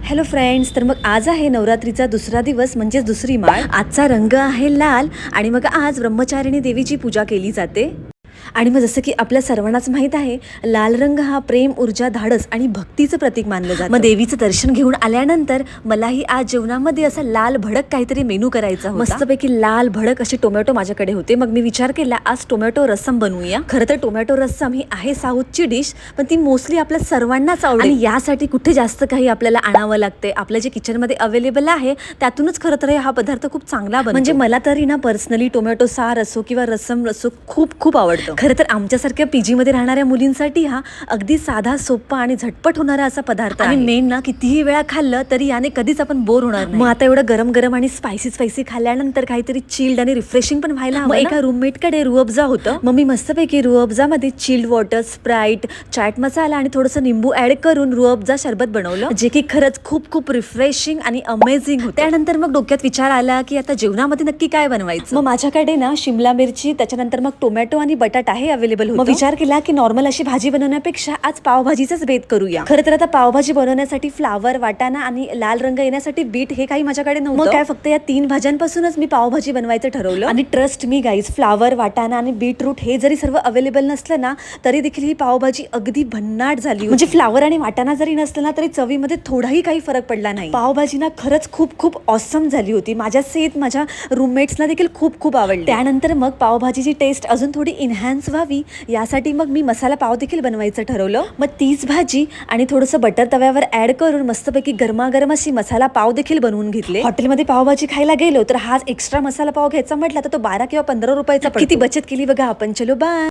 Hello friends, तर मग आज आहे नवरात्रीचा दुसरा दिवस म्हणजेच दुसरी माळ. आजचा रंग आहे लाल आणि मग आज ब्रह्मचारिणी देवीची पूजा केली जाते. आणि मग जसं की आपल्या सर्वांनाच माहित आहे, लाल रंग हा प्रेम, ऊर्जा, धाडस आणि भक्तीचं प्रतीक मानलं जातं. मग देवीचं दर्शन घेऊन आल्यानंतर मलाही आज जेवणामध्ये असं लाल भडक काहीतरी मेनू करायचा होता. मस्तपैकी लाल भडक असे टोमॅटो माझ्याकडे होते. मग मी विचार केला आज टोमॅटो रस्सम बनवूया. खरं तर टोमॅटो रस्सम ही आहे साऊथची डिश, पण ती मोस्टली आपल्या सर्वांनाच आवडेल. आणि यासाठी कुठे जास्त काही आपल्याला आणावं लागते. आपल्या जे किचनमध्ये अवेलेबल आहे त्यातूनच खरं तर हा पदार्थ खूप चांगला बनतो. म्हणजे मला तरी ना पर्सनली टोमॅटो सार असो किंवा रस्सम असो खूप खूप आवडतं. खरं तर आमच्यासारख्या पीजीमध्ये राहणाऱ्या मुलींसाठी हा अगदी साधा, सोपा आणि झटपट होणारा असा पदार्थ आहे. आणि मेन ना कितीही वेळा खाल्लं तरी याने कधीच आपण बोर होणार नाही. मग आता एवढं गरम गरम आणि स्पायसी खाल्ल्यानंतर काहीतरी चिल्ड आणि रिफ्रेशिंग पण व्हायला हवं. एका रूममेटकडे रूअफजा होतं. मग मी मस्तपैकी रूअफजामध्ये chilled water, sprite, chaat masala आणि थोडंसं निंबू ऍड करून रूअफजा शरबत बनवलं, जे की खरंच खूप खूप रिफ्रेशिंग आणि अमेझिंग होतं. त्यानंतर मग डोक्यात विचार आला की आता जेवणामध्ये नक्की काय बनवायचं. मग माझ्याकडे ना शिमला मिरची, त्याच्यानंतर मग टोमॅटो आणि बटाटा हे अवेलेबल होतं. मग विचार केला की नॉर्मल अशी भाजी बनवण्यापेक्षा आज पावभाजीचाच बेत करूया. खरं तर आता पावभाजी बनवण्यासाठी फ्लावर, वाटाणा आणि लाल रंग येण्यासाठी बीट हे काही माझ्याकडे नव्हतं. मग काय फक्त या 3 भाज्यांपासूनच मी पावभाजी बनवायचं ठरवलं. आणि ट्रस्ट मी गाईज, फ्लावर, वाटाणा आणि बीटरूट हे जरी सर्व अवेलेबल नसलं ना तरी देखील ही पावभाजी अगदी भन्नाट झाली. म्हणजे फ्लावर आणि वाटाणा जरी नसलं ना तरी चवीमध्ये थोडाही काही फरक पडला नाही. पावभाजी ना खरंच खूप खूप ऑसम झाली होती. माझ्या सहित माझ्या रूममेट्सना देखील खूप खूप आवडली. त्यानंतर मग पावभाजीची टेस्ट अजून थोडी इन्हॅन्स व्हावी यासाठी मग मी मसाला पाव देखील बनवायचं ठरवलं. मग तीच भाजी आणि थोडंसं बटर तव्यावर ऍड करून मस्तपैकी गरमागरम अशी मसाला पाव देखील बनवून घेतले. हॉटेलमध्ये पावभाजी खायला गेलो तर हा एक्स्ट्रा मसाला पाव घ्यायचा म्हटला तर तो 12 किंवा 15 रुपयाचा. किती बचत केली बघा आपण. चलो बाय.